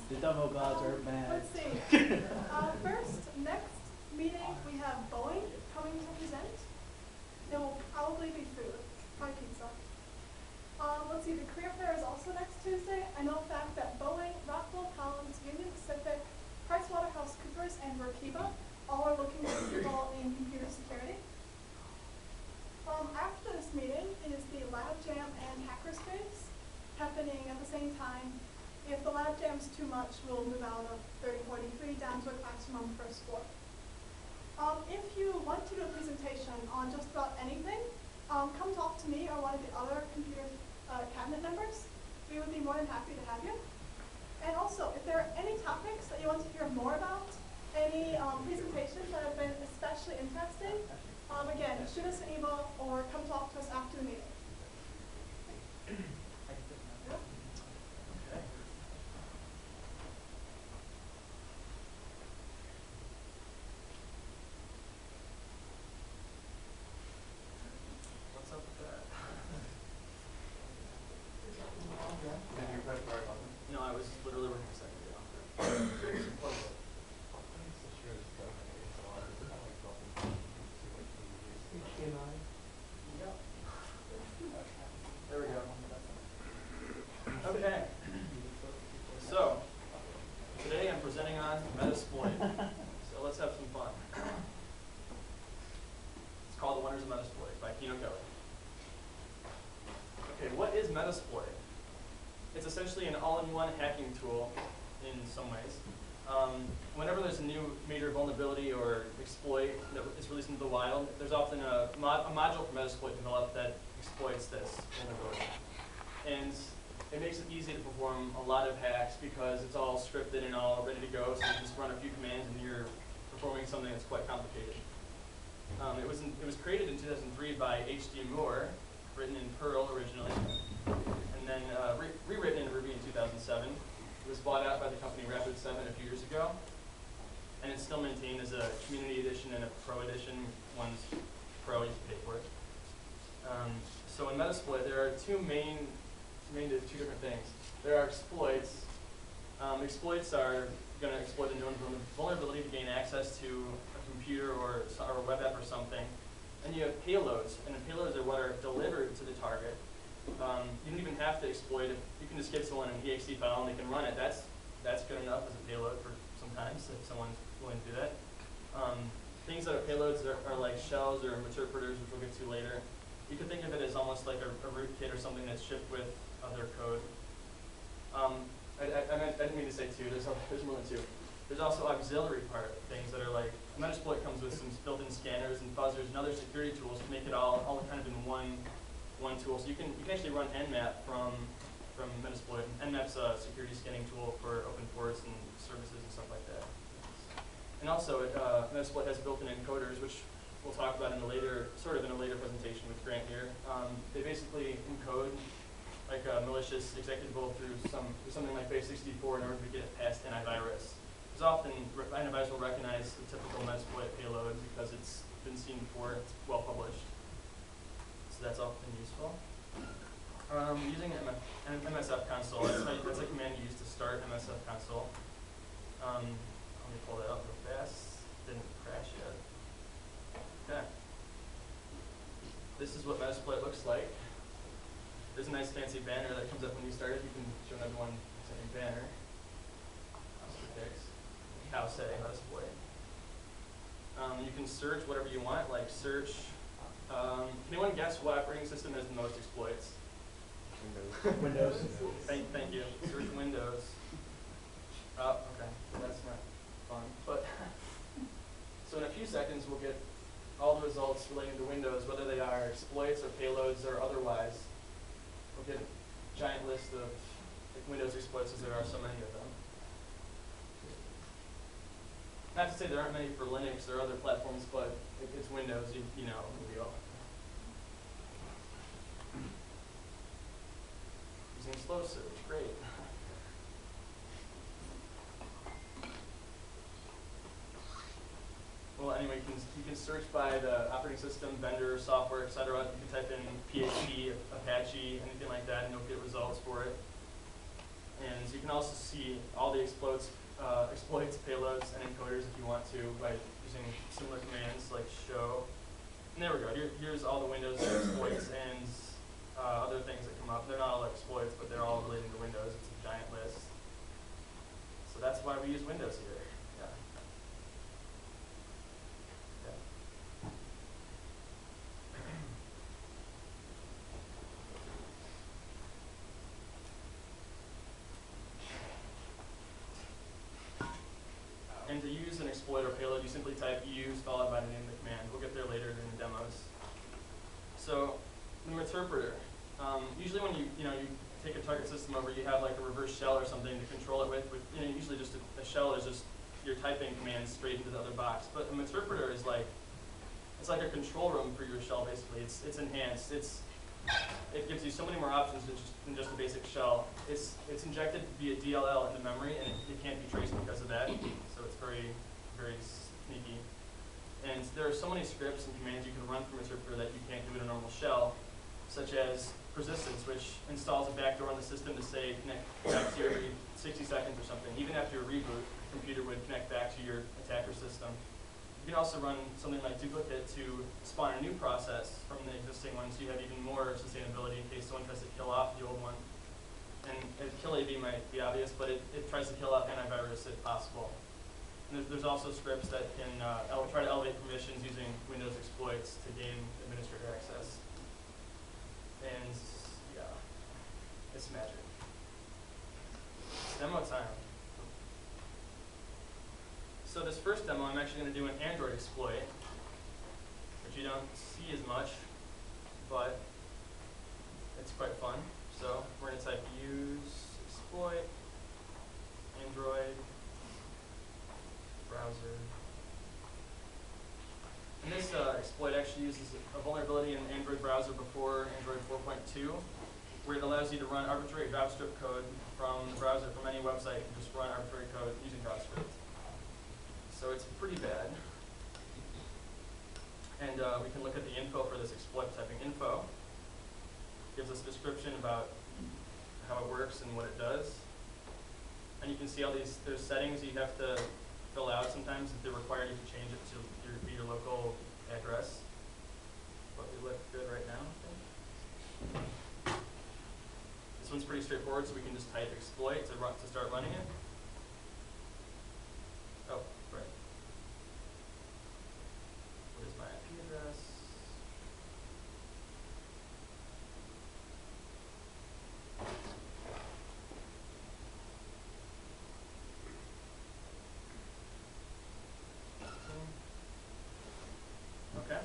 The demo gods are mad. Let's see. First, next meeting, we have Boeing coming to present. There will probably be food, probably pizza. Let's see, the career fair is also next Tuesday. I know the fact that Boeing, Rockwell Collins, Union Pacific, PricewaterhouseCoopers, and Workiva all are looking for people in computer security. After this meeting is the Lab Jam and Hackerspace happening at the same time. If the Lab Jam's too much, we'll move out of 3043 down to a classroom on the first floor. If you want to do a presentation on just about anything, come talk to me or one of the other computer cabinet members. We would be more than happy to have you. And also, if there are any topics that you want to hear more about, any presentations that have been especially interesting, again, shoot us an email or come talk to us after the meeting. What's up with that? No, I was literally working a second ago. There we go. Okay. So, today I'm presenting on Metasploit. So let's have some fun. It's called The Wonders of Metasploit by Kino Kelly. Okay, what is Metasploit? It's essentially an all-in-one hacking tool in some ways. Whenever there's a new major vulnerability or exploit that is released into the wild, there's often a module for Metasploit developed that exploits this vulnerability. And it makes it easy to perform a lot of hacks because it's all scripted and all ready to go, so you just run a few commands and you're performing something that's quite complicated. It was created in 2003 by H.D. Moore, written in Perl originally, and then rewritten in Ruby in 2007. It was bought out by the company Rapid7 a few years ago, and it's still maintained as a community edition and a pro edition. One's pro, you can pay for it. So in Metasploit, there are two different things. There are exploits. Exploits are going to exploit a known vulnerability to gain access to a computer or a web app or something. And you have payloads, and the payloads are what are delivered to the target. You don't even have to exploit it. You can just give someone an exe file and they can run it. That's good enough as a payload for sometimes if someone's willing to do that. Things that are payloads are like shells or interpreters, which we'll get to later. You can think of it as almost like a rootkit or something that's shipped with other code. I didn't mean to say two. There's more than two. There's also auxiliary part things that are like Metasploit comes with some built-in scanners and fuzzers and other security tools to make it all kind of in one tool. So you can actually run Nmap from Metasploit. Nmap's a security scanning tool for open ports and services and stuff like that. And also, Metasploit has built-in encoders, which we'll talk about in a later presentation with Grant here. They basically encode like a malicious executable through something like base64 in order to get it past antivirus. Because often antivirus will recognize the typical Metasploit payload because it's been seen before, it's well published. So that's often useful. Using MSF console, that's a command you use to start MSF console. Let me pull that up real fast. Didn't crash yet. Okay. This is what Metasploit looks like. There's a nice fancy banner that comes up when you start it. You can show everyone the same banner. How say Metasploit. You can search whatever you want, like search. Can anyone guess what operating system has the most exploits? Windows. Thank you. Search Windows. Oh, okay. That's not fun. But so in a few seconds, we'll get all the results relating to Windows, whether they are exploits or payloads or otherwise. We'll get a giant list of Windows exploits, as there are so many of them. Not to say there aren't many for Linux or other platforms, but if it's Windows, you know the deal. Using slow search, great. Well, anyway, you can search by the operating system, vendor, software, etc. You can type in PHP, Apache, anything like that, and you'll get results for it. And you can can also see all the exploits, payloads, and encoders if you want to by using similar commands like show. And there we go. Here's all the Windows exploits and other things that come up. They're not all exploits, but they're all related to Windows. It's a giant list. So that's why we use Windows here. Yeah. And to use an exploit or payload, you simply type use followed by the name of the command. We'll get there later in the demos. So the interpreter. Usually when you take a target system over, you have like a reverse shell or something to control it with. Usually just a shell is just you're typing commands straight into the other box. But an interpreter is like it's like a control room for your shell basically. It's enhanced. It gives you so many more options than just a basic shell. It's injected via DLL into memory, and it can't be traced because of that. So it's very, very sneaky. And there are so many scripts and commands you can run from interpreter that you can't do in a normal shell, such as persistence, which installs a backdoor on the system to say connect back to you every 60 seconds or something. Even after a reboot, the computer would connect back to your attacker system. You can also run something like duplicate to spawn a new process from the existing one, so you have even more sustainability in case someone tries to kill off the old one. And kill AV might be obvious, but it tries to kill off antivirus if possible. And there's also scripts that can try to elevate permissions using Windows exploits to gain administrator access. And yeah, it's magic. It's demo time. So this first demo, I'm actually going to do an Android exploit, which you don't see as much, but it's quite fun. So we're going to type use exploit, Android, browser. And this exploit actually uses a vulnerability in the Android browser before Android 4.2, where it allows you to run arbitrary JavaScript code from the browser, from any website, and just run arbitrary code using JavaScript. So it's pretty bad. And we can look at the info for this exploit, typing info. Gives us a description about how it works and what it does. And you can see all these, there's settings you have to fill out sometimes. If they're required, you can change it to your local address. But we look good right now, I think. This one's pretty straightforward, so we can just type exploit to start running it. Oh, right. What is my IP address? Okay.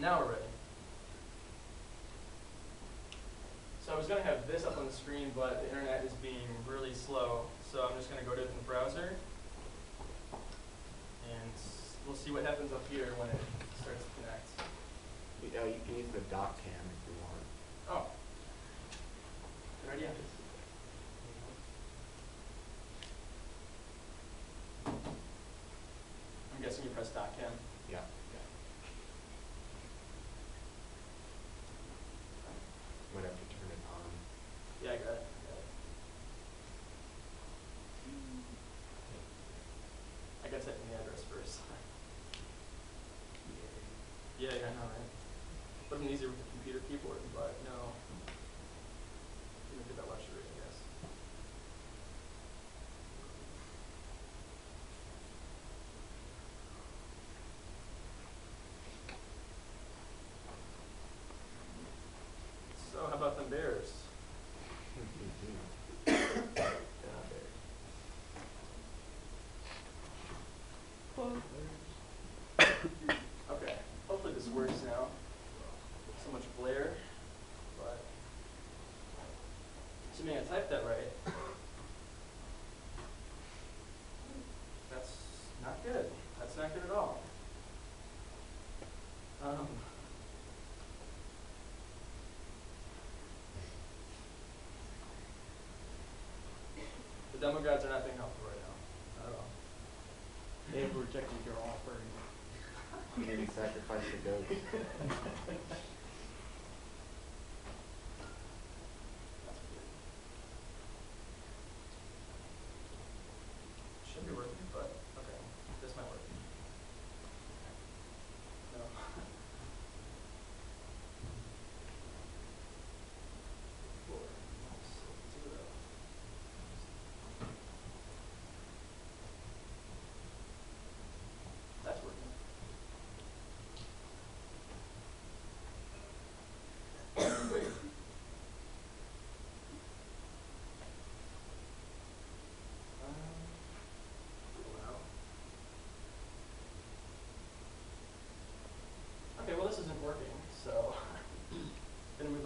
Now we're ready. So I was going to have this up on the screen, but the internet is being really slow. So I'm just going to go to it in the browser. And we'll see what happens up here when it starts to connect. You can use the doc cam if you want. Oh. Good idea. I'm guessing you press doc cam. Yeah. Might have to turn it on. Yeah, I got it. I got to type in the address first. Yeah, I know, right? Would have been easier with the computer keyboard, but no. Didn't get that luxury, I guess. So, how about them bears? Okay, hopefully this works now. So much glare, but assuming I typed that right, that's not good. That's not good at all. The demo guides are not being helpful right now, not at all. They have rejected your offer. Maybe sacrifice the goat. That's weird.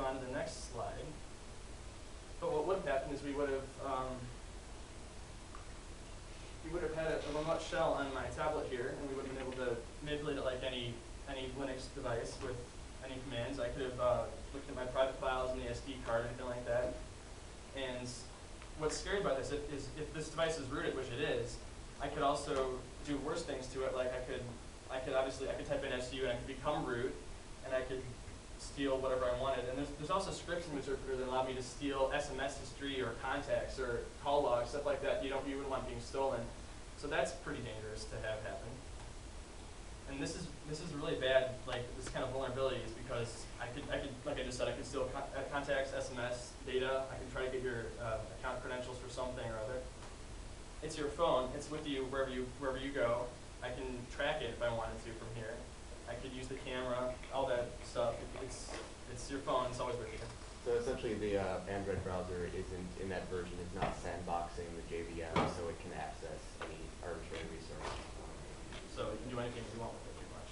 on to the next slide. But what would have happened is we would have had a remote shell on my tablet here, and we would have been able to manipulate it like any Linux device with any commands. I could have looked at my private files in the SD card, anything like that. And what's scary about this is if this device is rooted, which it is, I could also do worse things to it. Like I could type in SU and I could become root, and I could steal whatever I wanted. And there's also scripts in Interpreter that allow me to steal SMS history or contacts or call logs, stuff like that you wouldn't want being stolen. So that's pretty dangerous to have happen. And this is really bad, like this kind of vulnerability is because I could like I just said, I could steal contacts, SMS, data. I could try to get your account credentials for something or other. It's your phone. It's with you wherever you go. I can track it if I wanted to from here. I could use the camera, all that stuff. It's your phone. It's always with you. So essentially, the Android browser isn't in that version. It's not sandboxing the JVM, so it can access any arbitrary resource. So you can do anything you want with it, pretty much.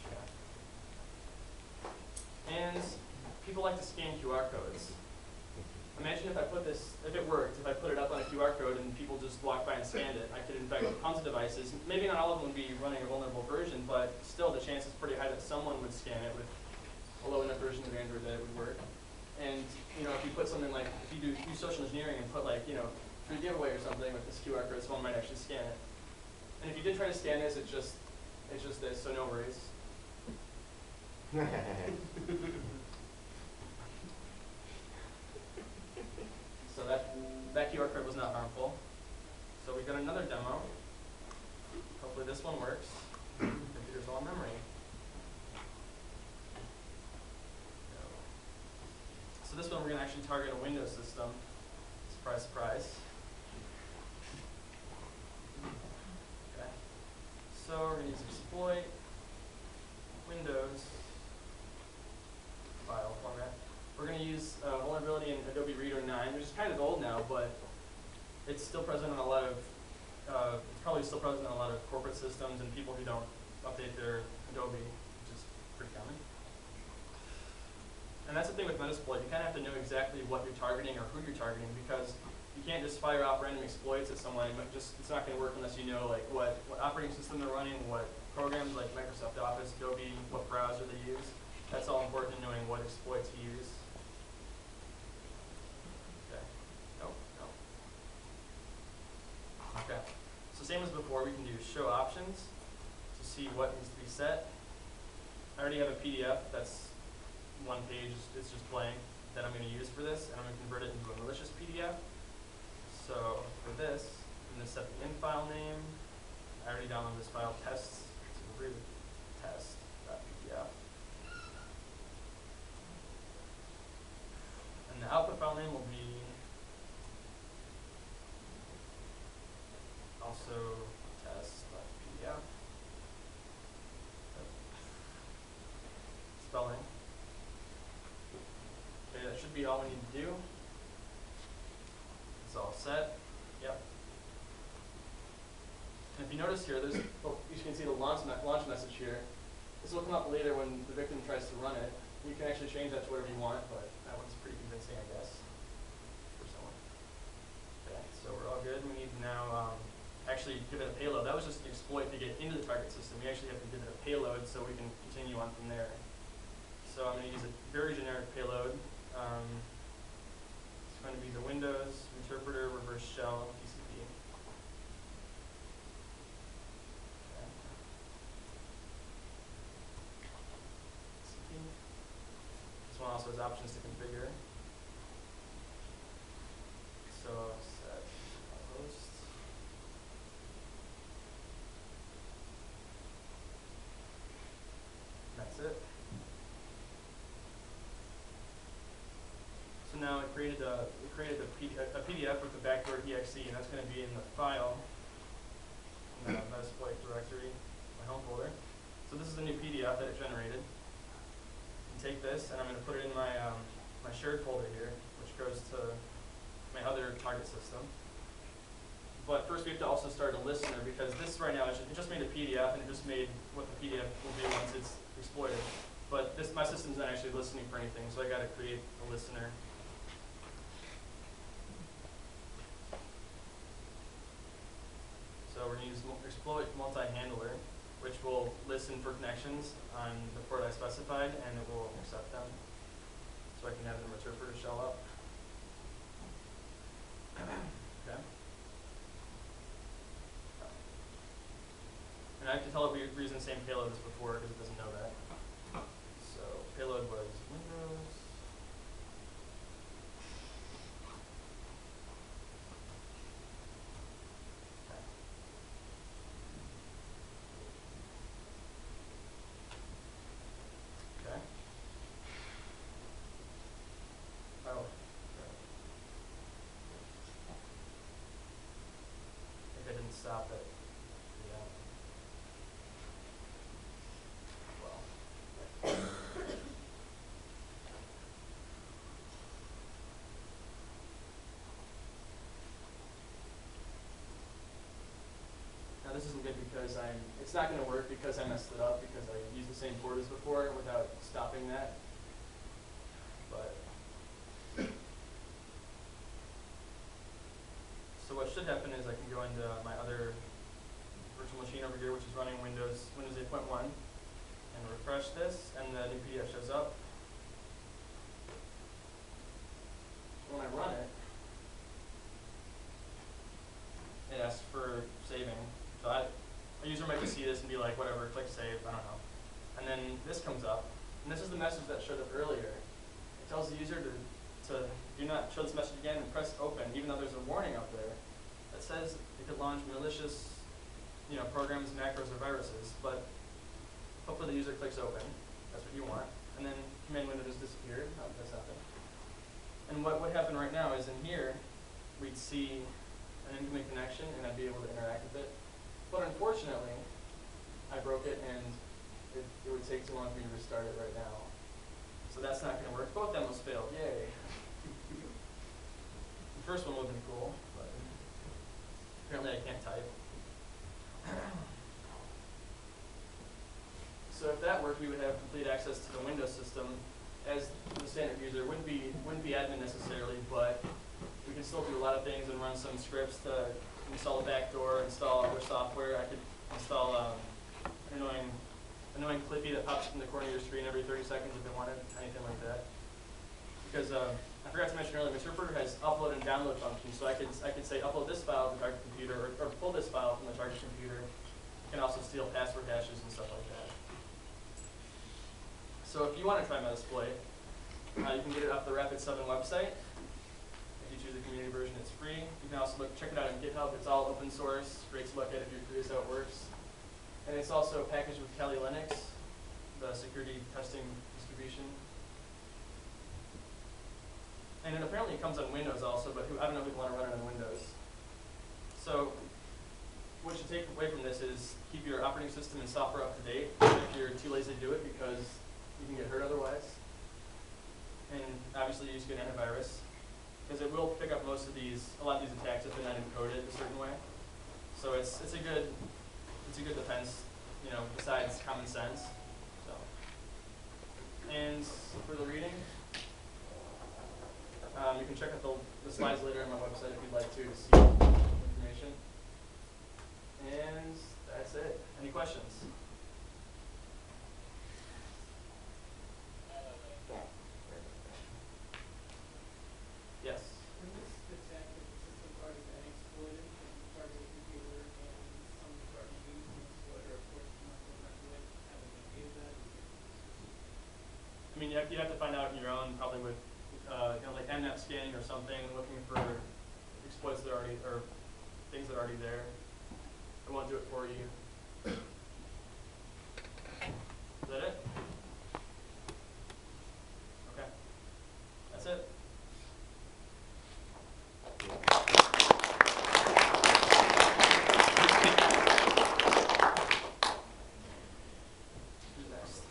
Yeah. And people like to scan QR codes. Imagine if I put this, if it worked, if I put it up on a QR code and people just walked by and scanned it. I could infect tons of devices. Maybe not all of them would be running a vulnerable version, but still the chance is pretty high that someone would scan it with a low enough version of Android that it would work. And if you put something like, if you do social engineering and put like, free giveaway or something with this QR code, someone might actually scan it. And if you did try to scan this, it's just this, so no worries. So that QR code was not harmful. So we got another demo. Hopefully this one works. Computer's all in memory. So this one we're going to actually target a Windows system. Surprise, surprise. Okay. So we're going to use exploit, Windows, file format. We're going to use vulnerability in Adobe Reader 9, which is kind of old now, but it's still present in a lot of, it's probably still present in a lot of corporate systems and people who don't update their Adobe, which is pretty common. And that's the thing with Metasploit. You kind of have to know exactly what you're targeting or who you're targeting, because you can't just fire off random exploits at someone. It's not going to work unless you know like what operating system they're running, what programs like Microsoft Office, Adobe, what browser they use. That's all important in knowing what exploits to use. Okay. No. Okay. So same as before, we can do show options to see what needs to be set. I already have a PDF that's one page, it's just blank, that I'm going to use for this, and I'm going to convert it into a malicious PDF. So for this, I'm going to set the in file name. I already downloaded this file, tests, to root test.pdf. And the output file name will be also test.pdf. Spelling. Okay, that should be all we need to do. It's all set. Yep. And if you notice here, there's, you can see the launch message here. This will come up later when the victim tries to run it. You can actually change that to whatever you want, but that one's pretty convincing, I guess, for someone. Okay, so we're all good. We need to now actually give it a payload. That was just an exploit to get into the target system. We actually have to give it a payload so we can continue on from there. So I'm going to use a very generic payload. It's going to be the Windows interpreter reverse shell TCP. Okay. TCP. This one also has options to configure. So set host. That's it. So now it created a PDF with the backdoor exe, and that's going to be in the file in the Metasploit directory, my home folder. So this is the new PDF that it generated. And take this, and I'm going to put it in my my shared folder here, which goes to my other target system. But first we have to also start a listener, because this right now, it just made a PDF, and it just made what the PDF will do once it's exploited. But my system's not actually listening for anything, so I got to create a listener. So we're going to use exploit multi-handler, which will listen for connections on the port I specified, and it will accept them. So I can have the interpreter show up. Okay. And I have to tell it we're using the same payload as before because it doesn't know that. So payload was Windows. Okay. Oh. I think I didn't stop it. Yeah. Well. Now this isn't good because it's not going to work because I messed it up because I used the same port as before without stopping that. But so what should happen is I can go into my other virtual machine over here, which is running Windows 8.1, and refresh this, and the new PDF shows up. When I run it, it asks for saving. So a user might just see this and be like, whatever, click save, I don't know. And then this comes up, and this is the message that showed up earlier. It tells the user to do not show this message again and press open, even though there's a warning up there that says it could launch malicious programs, macros, or viruses. But hopefully the user clicks open. That's what you want. And then command window just disappeared. How did this happen? And what would happen right now is in here, we'd see an incoming connection, and I'd be able to interact with it. But unfortunately, I broke it, and it would take too long for me to restart it right now. So that's not going to work. Both demos failed. Yay. The first one would have been cool, but apparently I can't type. So if that worked, we would have complete access to the Windows system as the standard user. Wouldn't be admin necessarily, but we can still do a lot of things and run some scripts to install a backdoor, install other software. I could install an annoying Clippy that pops up in the corner of your screen every 30 seconds if I wanted, anything like that. Because I forgot to mention earlier, Interpreter has upload and download functions, so I could say upload this file to the target computer or pull this file from the target computer. You can also steal password hashes and stuff like that. So if you want to try Metasploit, you can get it off the Rapid7 website. If you choose the community version, it's free. You can also check it out on GitHub. It's all open source. Great to look at if you're curious how it works. And it's also packaged with Kali Linux, the security testing distribution. And it apparently comes on Windows also, but I don't know if we want to run it on Windows. So what you should take away from this is keep your operating system and software up to date if you're too lazy to do it because you can get hurt otherwise. And obviously use good antivirus because it will pick up a lot of these attacks if they're not encoded a certain way. So it's a good defense, besides common sense. So, and for the reading, you can check out the slides later on my website if you'd like to see information. And that's it. Any questions? Yes. When this gets active, the system already been exploited from the target computer and some target used to exploit, or of course not going to do it, having to give that. I mean, you have to find out on your own, probably with like MNAP scanning or something, looking for exploits that are already, or things that are already there. I won't do it for you. Is that it? Okay. That's it. Who's next?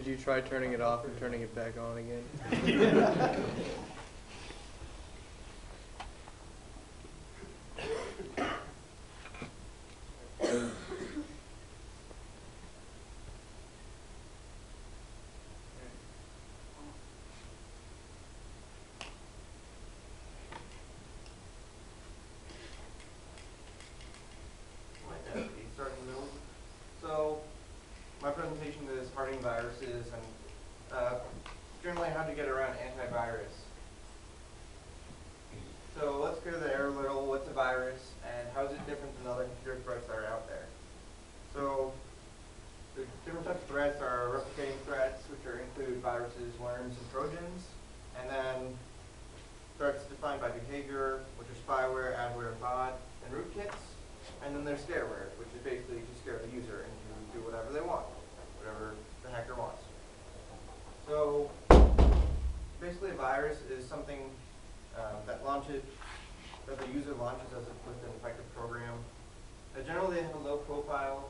Did you try turning it off and turning it back on again? Starting the middle. So, my presentation is hardening viruses and generally how to get around antivirus. So let's go to the error little, what's a virus and how is it different than other computer threats that are out there? So the different types of threats are replicating threats, which include viruses, worms, and trojans, and then threats defined by behavior, which are spyware, adware, bot, and rootkits. And then there's scareware, which is basically to scare the user and do whatever they want, whatever the hacker wants. So basically a virus is something that the user launches with an effective program. Generally they have a low profile,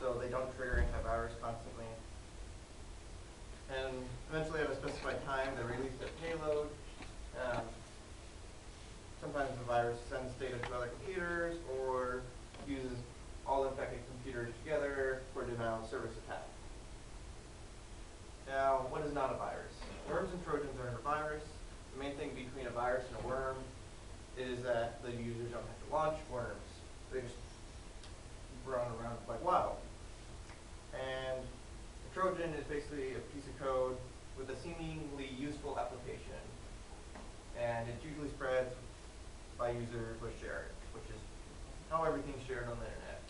so they don't trigger antivirus constantly. And eventually at a specified time they release their payload. Sometimes the virus sends data to other computers or uses all infected computers together for a denial of service attack. Now, what is not a virus? Worms and trojans are a virus. The main thing between a virus and a worm is that the users don't have to launch worms. They just run around like wild. And a trojan is basically a piece of code with a seemingly useful application. And it usually spreads by users who share it, which is how everything's shared on the internet.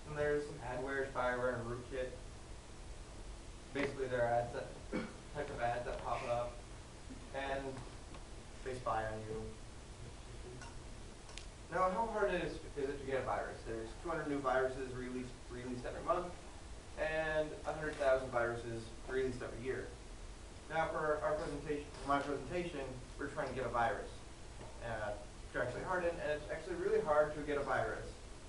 And there's adware, spyware, and rootkit. Basically, they're ads that type of ads that pop up, and they spy on you. Now, how hard is it to get a virus? There's 200 new viruses released every month, and 100,000 viruses released every year. Now, for my presentation, we're trying to get a virus to actually harden, and it's actually really hard to get a virus.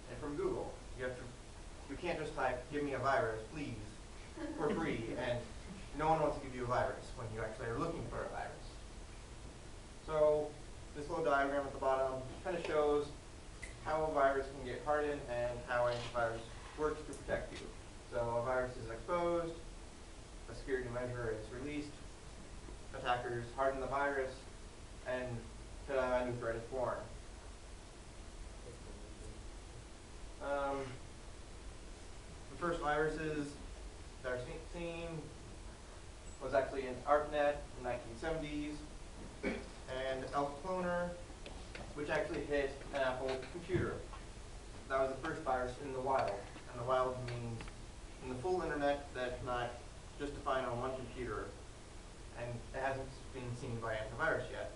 And from Google, you can't just type "give me a virus, please," for free, and no one wants to give you a virus when you actually are looking for a virus. So this little diagram at the bottom kind of shows how a virus can get hardened and how antivirus works to protect you. So a virus is exposed, a security measure is released, attackers harden the virus, and a new threat is born. The first viruses that are seen was actually in ARPANET in the 1970s, and Elf Cloner, which actually hit an Apple computer. That was the first virus in the wild, and the wild means in the full internet that's not just defined on one computer, and it hasn't been seen by antivirus yet.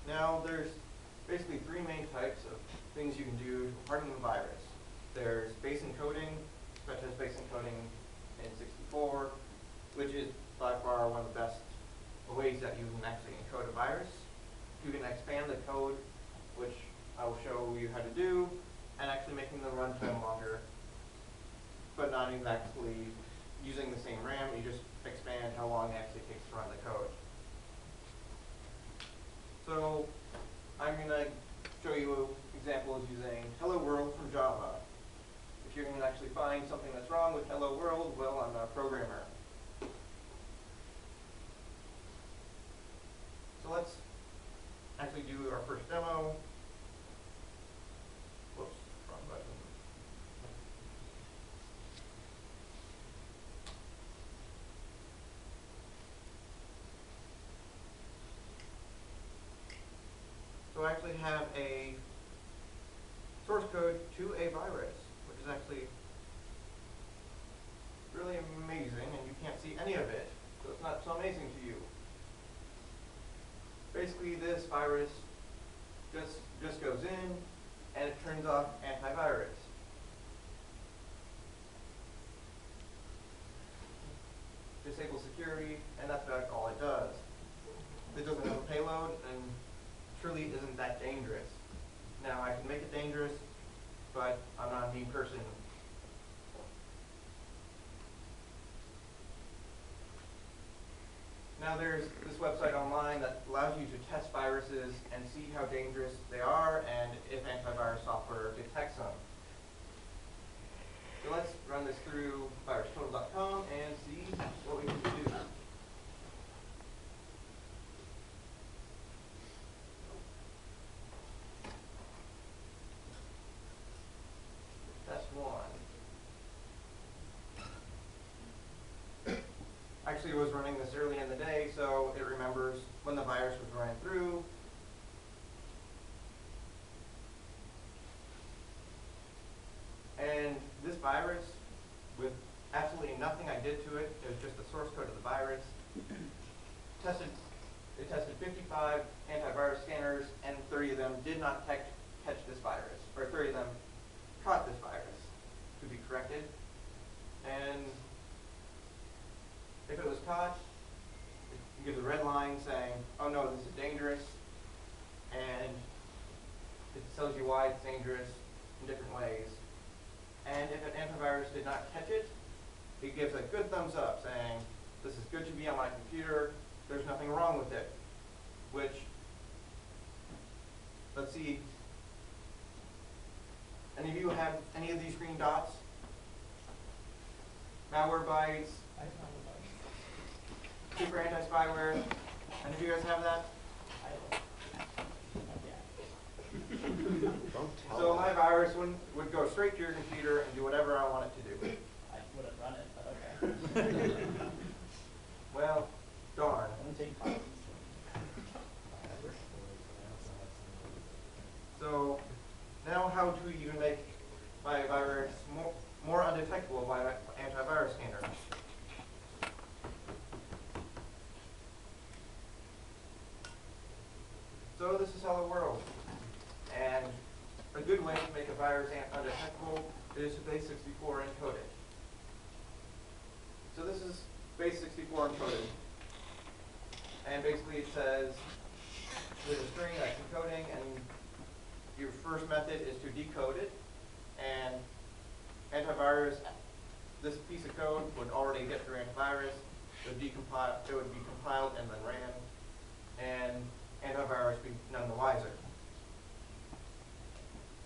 Now, there's basically three main types of things you can do to harden a virus. There's base encoding, such as base encoding in 64, which is by far one of the best ways that you can actually encode a virus. You can expand the code, which I will show you how to do, and actually making the runtime longer, but not exactly using the same RAM. You just expand how long it actually takes to run the code. So I'm going to show you examples using Hello World from Java. If you're going to actually find something that's wrong with Hello World, well, I'm not a programmer. So let's actually do our first demo. Whoops, wrong button. So I actually have a source code to a virus, which is actually really amazing, and you can't see any of it, so it's not so amazing to you. Basically, this virus just goes in, and it turns off antivirus. Disable security, and that's about all it does. It doesn't have a payload, and truly isn't that dangerous. dangerous, but I'm not a mean person. Now there's this website online that allows you to test viruses and see how dangerous they are and if antivirus software detects them. So let's run this through virustotal.com and see what we can do. Test one. Actually, it was running this early in the day, so it remembers when the virus was running through. And this virus, with absolutely nothing I did to it, it was just the source code of the virus, it tested 55 antivirus scanners, and 30 of them did not catch this virus, or 30 of them caught this virus to be corrected. And if it was caught, it gives a red line saying, oh no, this is dangerous, and it tells you why it's dangerous in different ways. And if an antivirus did not catch it, it gives a good thumbs up saying, this is good to be on my computer, there's nothing wrong with it. Which, let's see, any of you have any of these green dots? Malwarebytes, super anti-spyware, any of you guys have that? Don't tell So them. my virus would go straight to your computer and do whatever I want it to do. I wouldn't run it, but okay. Well, darn. Wouldn't take files. So now how to even make my virus more undetectable by an antivirus scanner. So this is Hello World. And a good way to make a virus undetectable is to base64 encode it. So this is base64 encoded. And basically it says there's a string that's encoding, and your first method is to decode it. And antivirus, this piece of code would already get through antivirus. It would be compiled and then ran. And antivirus would be none the wiser.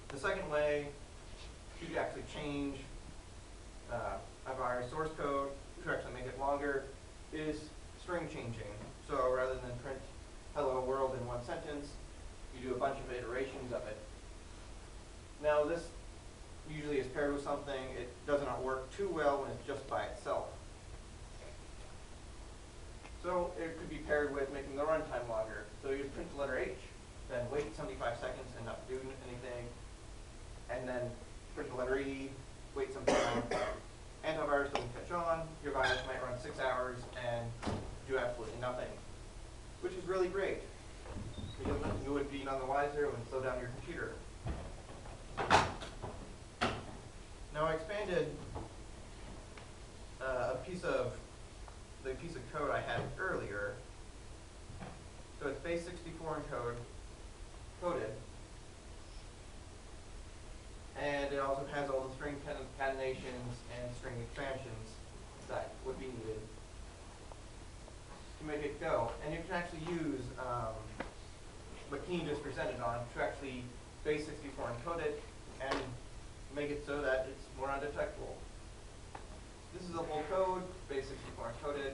The second way to actually change a virus source code to actually make it longer is string changing. So rather than print hello world in one sentence, you do a bunch of iterations of it. Now this usually is paired with something. It does not work too well when it's just by itself. So it could be paired with making the runtime longer. So you print the letter H, then wait 75 seconds and not do anything, and then print the letter E, wait some time. Antivirus doesn't catch on. Your virus might run 6 hours and do absolutely nothing, which is really great, because you would be none the wiser and slow down your computer. Now I expanded the piece of code I had earlier. So it's base64 coded, and it also has all the string concatenations and string expansions that would be needed to make it go. And you can actually use what Keen just presented on to actually base64 encode it and make it so that it's more undetectable. This is the whole code, base64 encoded,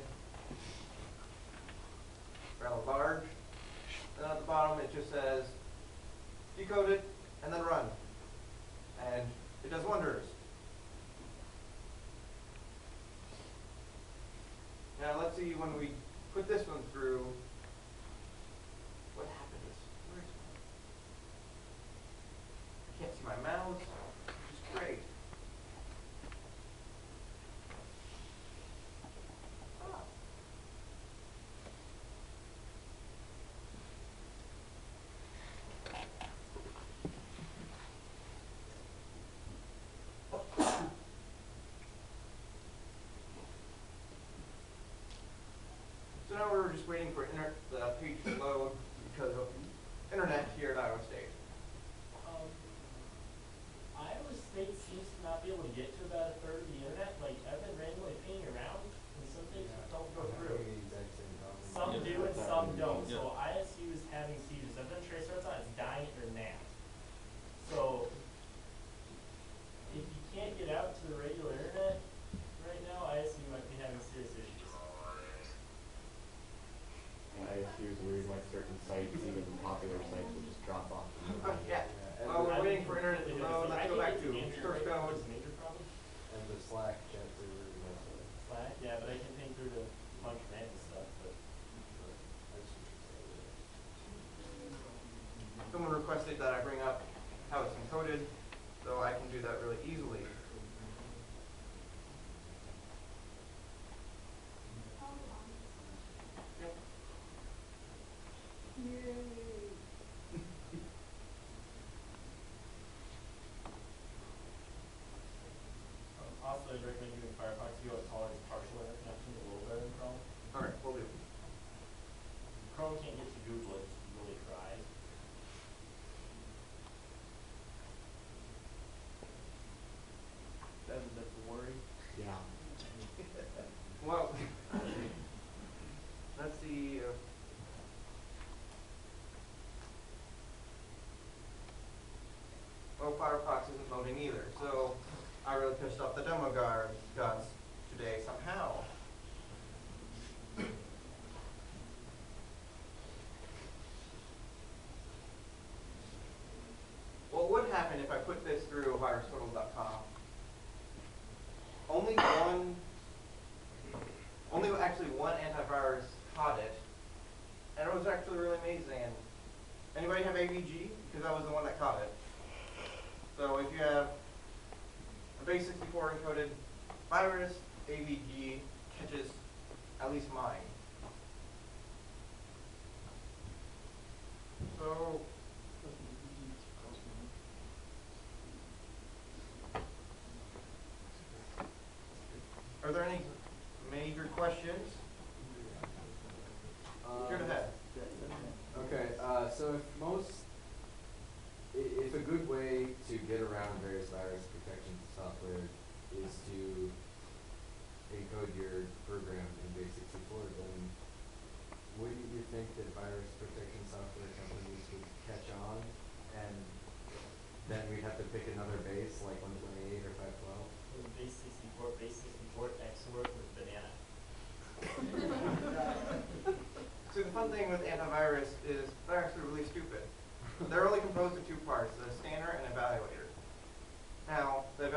rather large. And at the bottom it just says decode it and then run. And it does wonders. Now let's see when we put this one through, what happens? Where's I can't see my mouse, which is great. So now we're just waiting for the page to load because of internet here at Iowa State. to source code. Is a major problem? And the Slack chapter. Flag? Yeah, but I can ping through to bunch of random stuff, but. Someone requested that I bring up how it's encoded, so I can do that really easily. Also, I'd recommend using Firefox if you want to tolerate partial interconnection a little better than Chrome. Alright, we'll do. Chrome can't get to Google, it really tries. That's a worry. Yeah. Well, let's see. Well, Firefox isn't loading either, so I really pissed off the demo gods today somehow. What would happen if I put this through virustotal.com? Only actually one antivirus caught it, and it was actually really amazing. And anybody have AVG? Because that was the one that caught it. So if you have a base 64 encoded virus, AVG catches at least mine. So are there any major questions? Shoot ahead. Okay, so if a good way to get around various virus protection software is to encode your program in base 64, then wouldn't you think that virus protection software companies would catch on, and then we'd have to pick another base like 128 or 512? Base 64 XOR with banana. So the fun thing with antivirus is they're actually really stupid. They're only composed of two parts, the scanner and evaluator. Now, the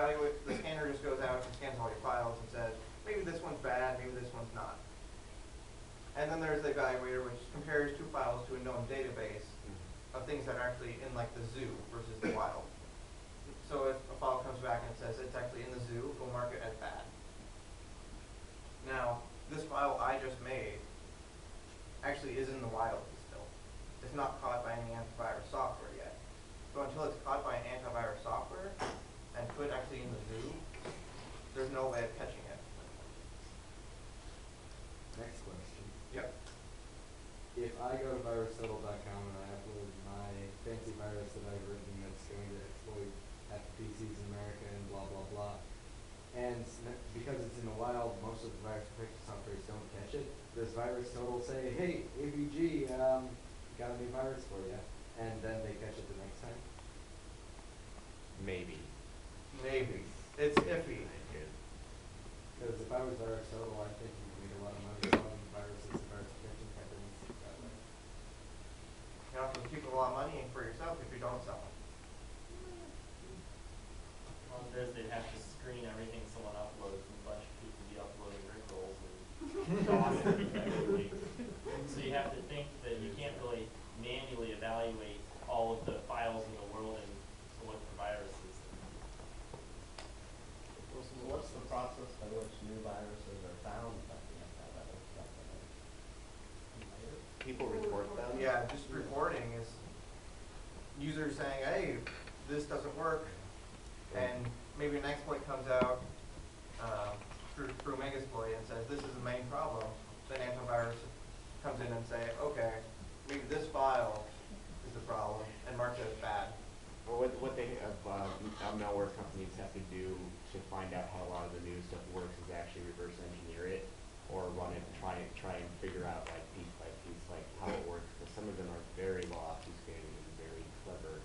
scanner just goes out and scans all your files and says, maybe this one's bad, maybe this one's not. And then there's the evaluator, which compares two files to a known database of things that are actually in like the zoo versus the wild. So if a file comes back and says it's actually in the zoo, we'll mark it as bad. Now, this file I just made actually is in the wild still. It's not caught by any antivirus software yet. So until it's caught by an antivirus software and put actually in the zoo, there's no way of catching it. Next question. Yep. If I go to virustotal.com and I upload my fancy virus that I've written that's going to exploit half the PCs in America and blah, blah, blah, and because it's in the wild, most of the virus protection softwares don't catch it, does VirusTotal say, hey, AVG, got a new virus for you, and then they catch it the next time? Maybe. Maybe. It's iffy. Because if I was VirusTotal, I think you could make a lot of money selling viruses to virus protection companies that way. You know, you keep a lot of money for yourself if you don't sell them. Well, there's they'd have to screen everything someone uploads, and a bunch of people be uploading Rickrolls and so you have to think that you can't really manually evaluate all of the files in the world and to look for viruses. Well, so what's the process by which new viruses are found by the antivirus company? People report them. Yeah, just reporting is users saying, hey, this doesn't work, and maybe an exploit comes out through Metasploit and says this is the main problem. Then antivirus comes in and say, okay, maybe this file is the problem, and marks it as bad. Well, what they have, malware companies have to do to find out how a lot of the new stuff works is actually reverse engineer it, or run it and try and figure out like piece by piece like how it works. Because some of them are very well obfuscated and very clever.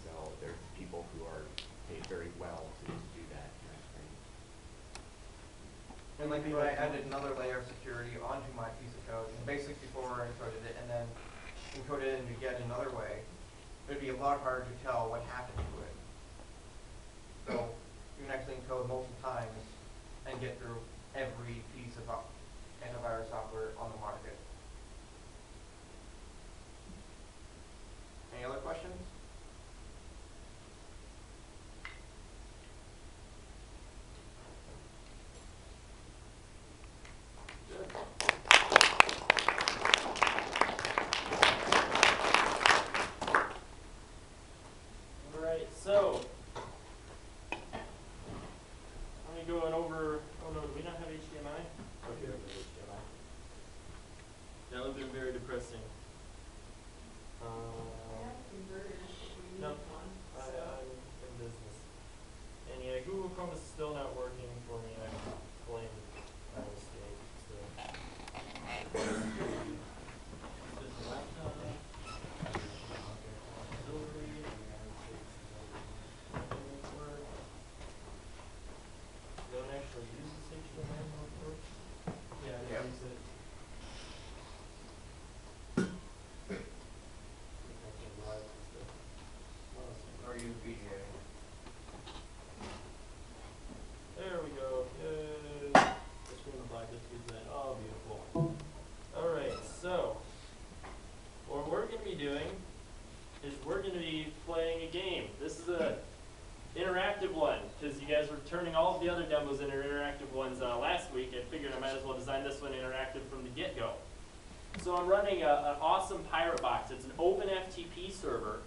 So there's people who are paid very well to do that kind of thing. And like if I added another layer of security onto my piece of code, and base 64 encoded it, and then encoded it into yet another way, it would be a lot harder to tell what happened to it. code multiple times and get through every piece of antivirus software on the market. Any other questions? Good. Alright, so I'm going over, oh no, do we not have HDMI? Okay. That would be very depressing. No, I'm in business. And yeah, Google Chrome is still not working for me. I blame my mistake. So. Just the laptop. Auxiliary. Doesn't work. Don't actually use this HDMI mode. Yeah, I Yep. use it. Or use VGA. There we go. Yay. The screen of black just use that. Oh, beautiful. Alright, so what we're going to be doing is we're going to be playing a game. This is a interactive one, because you guys were turning all of the other demos into interactive ones last week. I figured I might as well design this one interactive from the get-go. So I'm running an awesome pirate box. It's an open FTP server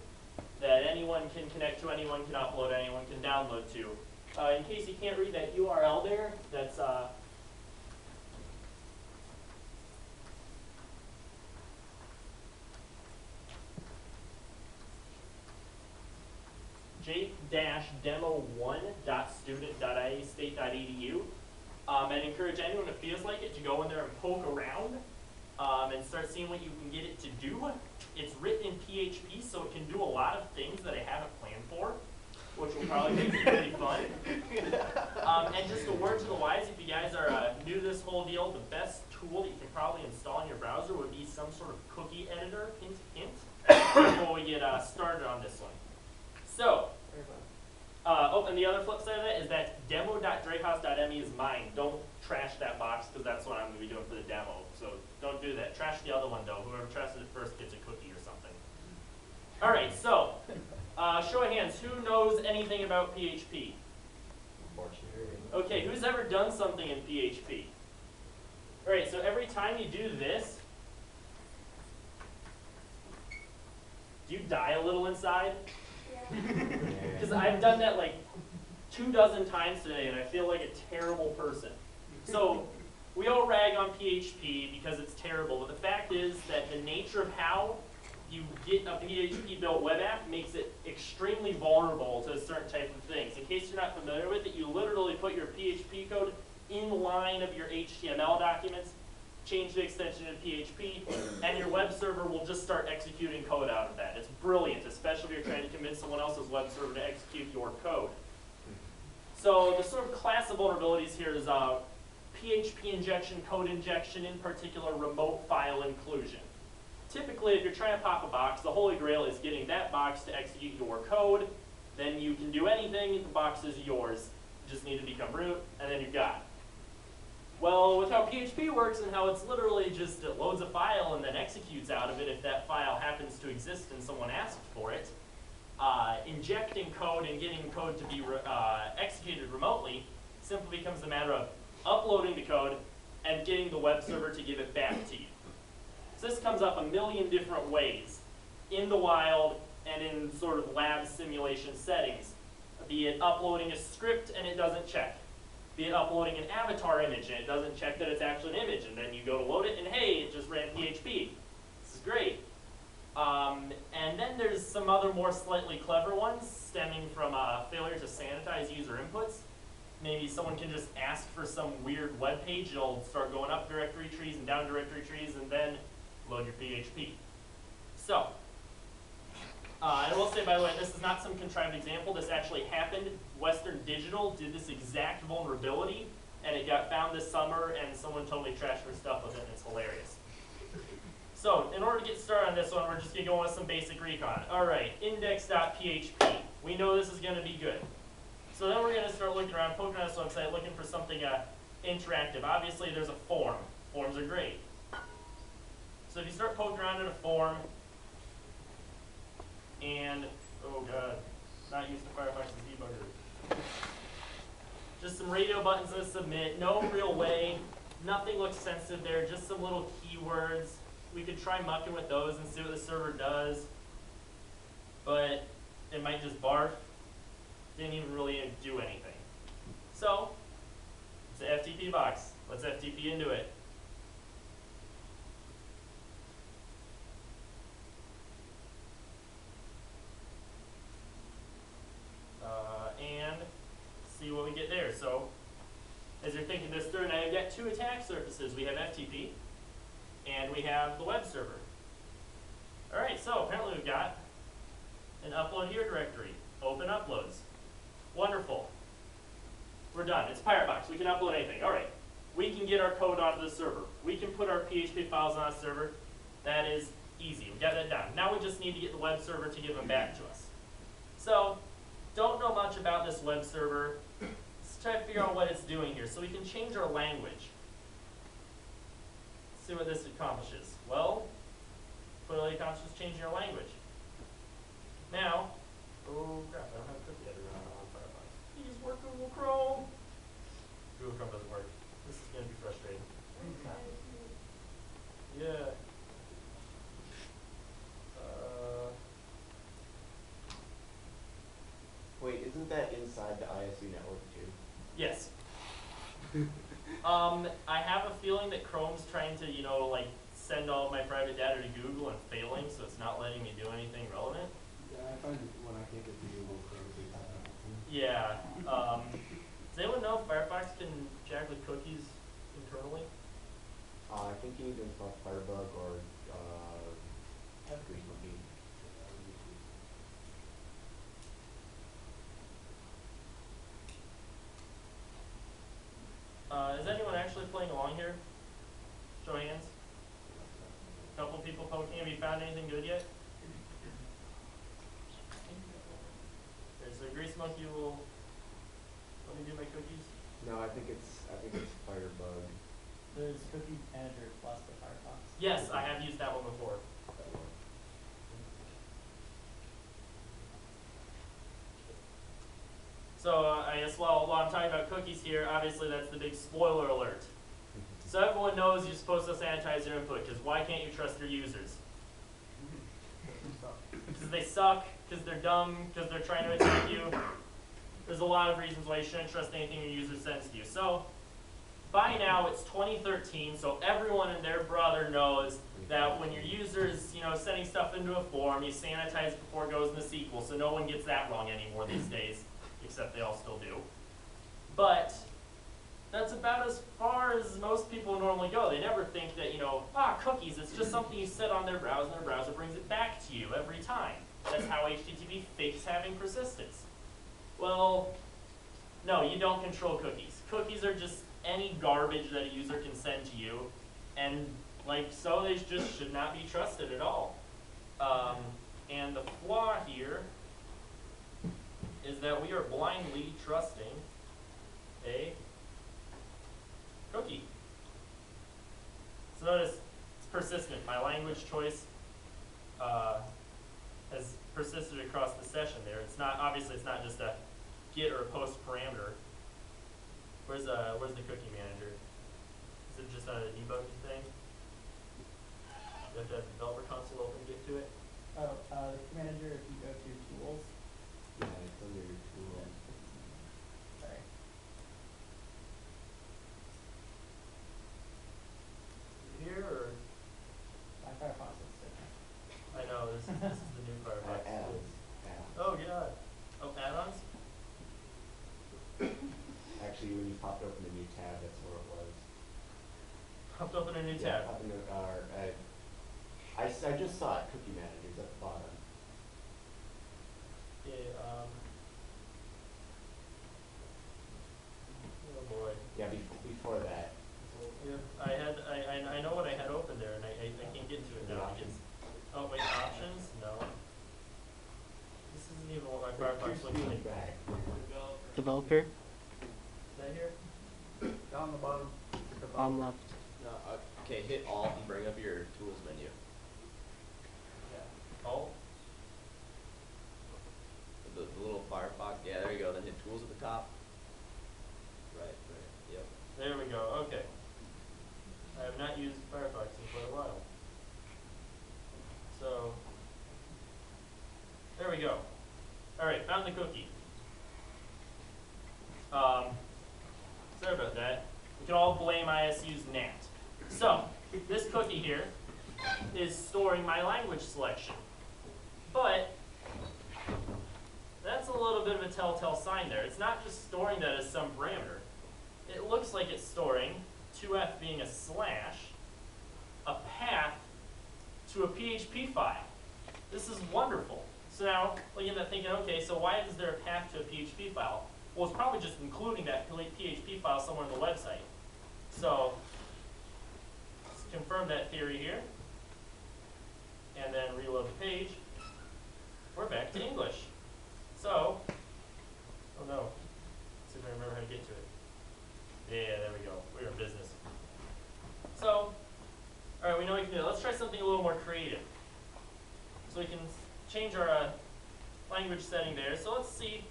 that anyone can connect to, anyone can upload, anyone can download to. In case you can't read that URL there, that's j-demo1.student.iastate.edu. I'd encourage anyone who feels like it to go in there and poke around and start seeing what you can get it to do. It's written in PHP, so it can do a lot of things that I haven't planned for, which will probably make it really fun. And just a word to the wise, if you guys are new to this whole deal, the best tool that you can probably install in your browser would be some sort of cookie editor, hint, hint, before we get started on this one. So, oh, and the other flip side of that is that demo.dreyhaus.me is mine. Don't trash that box, because that's what I'm going to be doing for the demo. So don't do that. Trash the other one, though. Whoever trashes it first gets a cookie or something. All right, so show of hands. Who knows anything about PHP? Okay, who's ever done something in PHP? All right, so every time you do this, do you die a little inside? Because I've done that like 24 times today, and I feel like a terrible person. So we all rag on PHP because it's terrible, but the fact is that the nature of how you get a PHP-built web app makes it extremely vulnerable to certain type of things. In case you're not familiar with it, you literally put your PHP code in line of your HTML documents, change the extension to PHP, and your web server will just start executing code out of that. It's brilliant, especially if you're trying to convince someone else's web server to execute your code. So the sort of class of vulnerabilities here is PHP injection, code injection, in particular remote file inclusion. Typically, if you're trying to pop a box, the holy grail is getting that box to execute your code. Then you can do anything, the box is yours. You just need to become root, and then you've got it. Well, with how PHP works and how it's literally just it loads a file and then executes out of it if that file happens to exist and someone asked for it, injecting code and getting code to be executed remotely simply becomes a matter of uploading the code and getting the web server to give it back to you. So this comes up a million different ways in the wild and in sort of lab simulation settings. Be it uploading a script and it doesn't check. Be it uploading an avatar image and it doesn't check that it's actually an image, and then you go to load it and hey, it just ran PHP. This is great. And then there's some other more slightly clever ones stemming from failure to sanitize user inputs. Maybe someone can just ask for some weird web page, it'll start going up directory trees and down directory trees and then load your PHP. So, and I will say, by the way, this is not some contrived example. This actually happened. Western Digital did this exact vulnerability, and it got found this summer, and someone totally trashed their stuff with it, and it's hilarious. So, in order to get started on this one, we're just going to go with some basic recon. All right, index.php. We know this is going to be good. So then we're going to start looking around, poking on this website, looking for something interactive. Obviously, there's a form. Forms are great. So if you start poking around in a form, and, oh god, not used to Firefox's debugger. Just some radio buttons to submit, no real way, nothing looks sensitive there, just some little keywords. We could try mucking with those and see what the server does, but it might just barf. Didn't even really do anything. So, it's an FTP box. Let's FTP into it. And see what we get there. So, as you're thinking this through, now you've got two attack surfaces. We have FTP, and we have the web server. Alright, so apparently we've got an upload here directory. Open uploads. Wonderful. We're done. It's Pirate Box. We can upload anything. Alright. We can get our code onto the server. We can put our PHP files on a server. That is easy. We got that done. Now we just need to get the web server to give them back to us. So, don't know much about this web server. Let's try to figure out what it's doing here. So we can change our language. Let's see what this accomplishes. Well, clearly it accomplishes changing our language. Now, oh crap, I don't have a cookie editor on Firefox. Please work Google Chrome. Google Chrome doesn't work. This is going to be frustrating. Yeah. Wait, isn't that inside the ISU network too? Yes. I have a feeling that Chrome's trying to, like send all of my private data to Google and failing, so it's not letting me do anything relevant. Yeah, I find when I can't get to Google Chrome, it happens. Yeah. Does anyone know if Firefox can jack with cookies internally? I think you need to install Firebug or Grease Monkey. Is anyone actually playing along here? Show of hands. Couple people poking. Have you found anything good yet? Okay, so Grease Monkey will let me do my cookies. No, I think it's Firebug. There's Cookie Manager plus the Firefox. Yes, I have used that one before. So I guess while I'm talking about cookies here, obviously that's the big spoiler alert. So everyone knows you're supposed to sanitize your input, because why can't you trust your users? Because they suck, because they're dumb, because they're trying to attack you. There's a lot of reasons why you shouldn't trust anything your user sends to you. So by now it's 2013, so everyone and their brother knows that when your user's sending stuff into a form, you sanitize it before it goes into SQL, so no one gets that wrong anymore these days, except they all still do. But that's about as far as most people normally go. They never think that, cookies, it's just something you set on their browser and their browser brings it back to you every time. That's how HTTP fakes having persistence. Well, no, you don't control cookies. Cookies are just any garbage that a user can send to you, and so they just should not be trusted at all. And the flaw here is that we are blindly trusting a cookie. So notice it's persistent. My language choice has persisted across the session there. It's not, obviously it's not just a get or a post parameter. Where's the cookie manager? Is it just a debugging thing? You have to have the developer console open to get to it? Oh, the cookie manager, if you go to tools. Yeah, it's under your tool. Sorry. Here or? My Firefox is different. I know, this is the new Firefox. Add-ons. Oh god. Oh, add-ons? Actually, when you popped open a new tab, that's where it was. Popped open a new Yeah, tab. up in the, I just saw it, Cookie Managers at the bottom. Okay, oh boy. Yeah, before that. Yep, I know what I had open there, and I can't get to it now. Options. Oh wait, options? No. This isn't even what my Firefox looks like. Back. Developer developer, Is that here? Down the bottom. bottom left. No, okay, hit Alt and bring up your tools menu. Yeah. Alt. The little Firefox, yeah, there you go. Then hit tools at the top. Right, yep. There we go. Okay. I have not used Firefox in quite a while. So, there we go. All right, found the cookie. Sorry about that. We can all blame ISU's NAT. So, this cookie here is storing my language selection. But, that's a little bit of a telltale sign there. It's not just storing that as some parameter. It looks like it's storing 2f being a slash, a path to a PHP file. This is wonderful. So now, looking at that thinking, okay, so why is there a path to a PHP file? Well, it's probably just including that PHP file somewhere on the website. So, let's confirm that theory here. And then reload the page. We're back to English. So, oh no. Let's see if I remember how to get to it. Yeah, there we go. We're in business. So, alright, we know we can do that. Let's try something a little more creative. So we can change our language setting there. So let's see.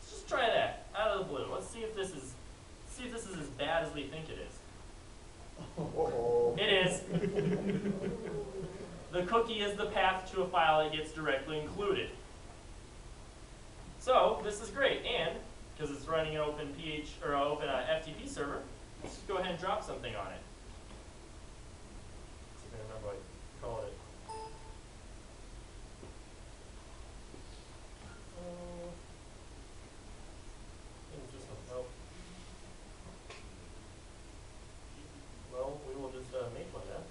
Let's just try that out of the blue. Let's see if this is as bad as we think it is. Uh-oh. It is. The cookie is the path to a file that gets directly included. So this is great, and because it's running an open FTP server, let's just go ahead and drop something on it. Let's see if I remember what I called it. I think it's just nope. Well, we will just make one then.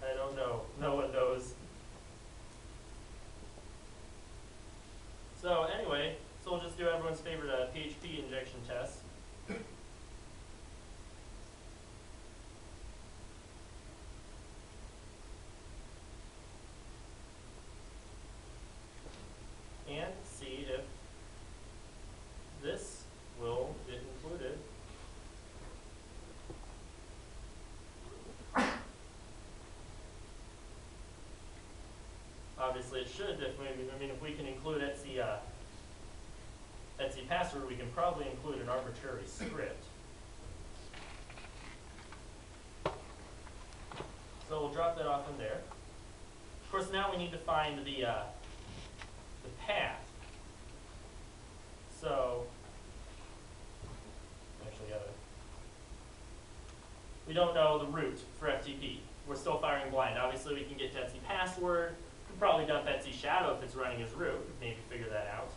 I don't know. No one knows. So anyway, so we'll just do everyone's favorite PHP injection test. And see if this will get included. Obviously it should. If we can include Etsy password, we can probably include an arbitrary script. So we'll drop that off in there. Of course, now we need to find the path. So we don't know the root for FTP. We're still firing blind. Obviously, we can get to Etsy password. We can probably dump Etsy shadow if it's running as root. Maybe figure that out.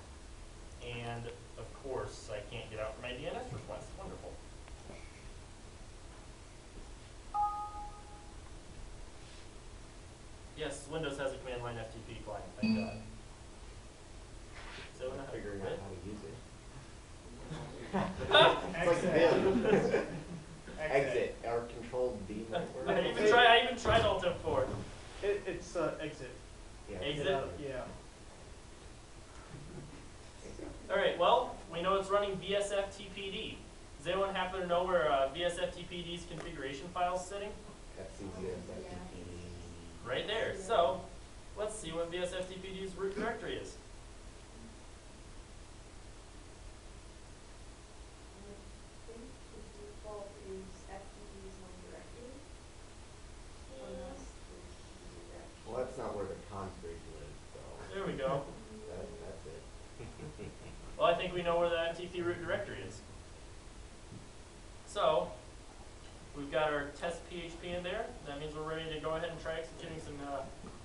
And of course, I can't get out for my DNS request. Wonderful. Yes, Windows has a command line FTP client. Thank God. So we're Figuring out how to use it. Exit. Exit or Control D. I even tried Alt F4. It's exit. Yeah. Exit? Yeah. All right. Well, we know it's running VSFTPD. Does anyone happen to know where VSFTPD's configuration file is sitting? Right there. So let's see what VSFTPD's root directory is. Well, that's not where the config is, so. There we go. That's it. Well, I think we know where the FTP root directory is. So we've got our test PHP in there. That means we're ready to go ahead and try executing some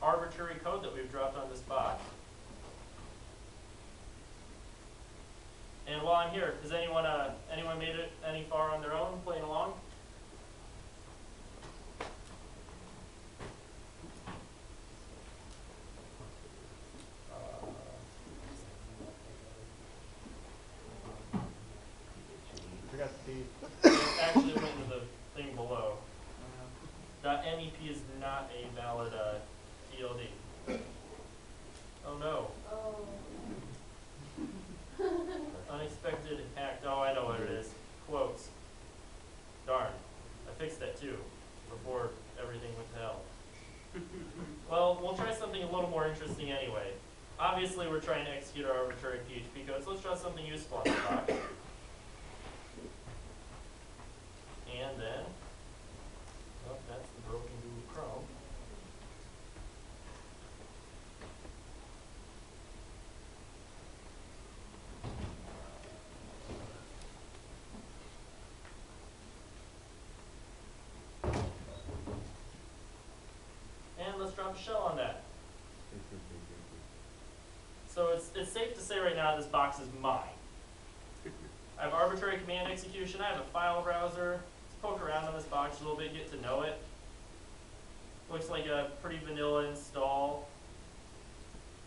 arbitrary code that we've dropped on this box. And while I'm here, has anyone made it any far on their own, playing along? Forgot the It actually went into the thing below. MEP is not a valid DLD. Oh no. Unexpected hack. Oh, I know what it is. Quotes. Darn. I fixed that too before everything went to hell. Well, we'll try something a little more interesting anyway. Obviously, we're trying to execute our arbitrary PHP code, so let's try something useful on the box. And then, oh, that's the broken Google Chrome. And let's drop a shell on that. So it's safe to say right now this box is mine. I have arbitrary command execution. I have a file browser. Let's poke around on this box a little bit, get to know it. Looks like a pretty vanilla install.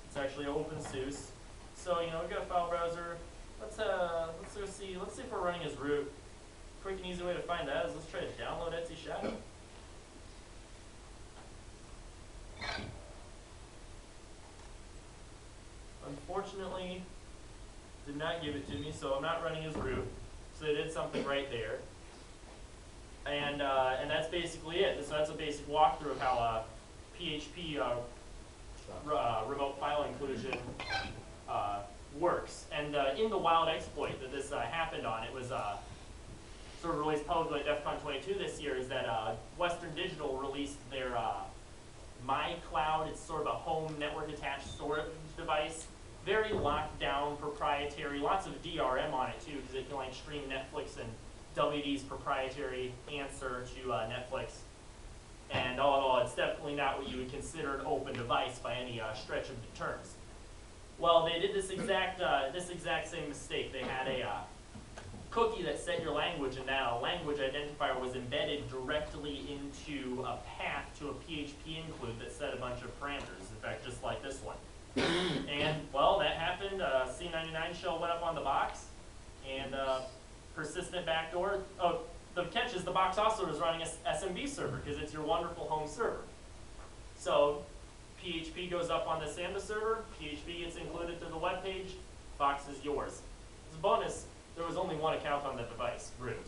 It's actually OpenSUSE. So you know we've got a file browser. Let's go see. Let's see if we're running as root. Quick and easy way to find that is let's try to download Etsy Shadow. Unfortunately, did not give it to me, so I'm not running as root. So they did something right there. And that's basically it. So that's a basic walkthrough of how PHP remote file inclusion works. And in the wild exploit that this happened on, it was sort of released publicly at DEF CON 22 this year, is that Western Digital released their MyCloud. It's sort of a home network attached storage device. Very locked down, proprietary, lots of DRM on it too, because it can like stream Netflix and WD's proprietary answer to Netflix. And all in all, it's definitely not what you would consider an open device by any stretch of the terms. Well, they did this exact same mistake. They had a cookie that set your language, and that language identifier was embedded directly into a path to a PHP include that set a bunch of parameters. In fact, just like this one. And well, that happened. C99 shell went up on the box, and persistent backdoor. Oh, the catch is the box also is running a SMB server because it's your wonderful home server. So PHP goes up on the Samba server. PHP gets included to the web page. Box is yours. As a bonus, there was only one account on that device, root.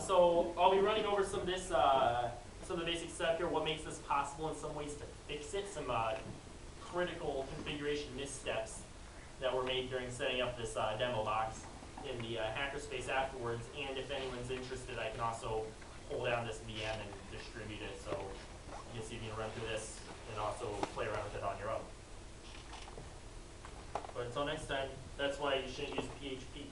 So I'll be running over some of this, some of the basic stuff here, what makes this possible in some ways to fix it, some critical configuration missteps that were made during setting up this demo box in the hackerspace afterwards. And if anyone's interested, I can also pull down this VM and distribute it, so you can see if you can run through this and also play around with it on your own. But until next time, that's why you shouldn't use PHP.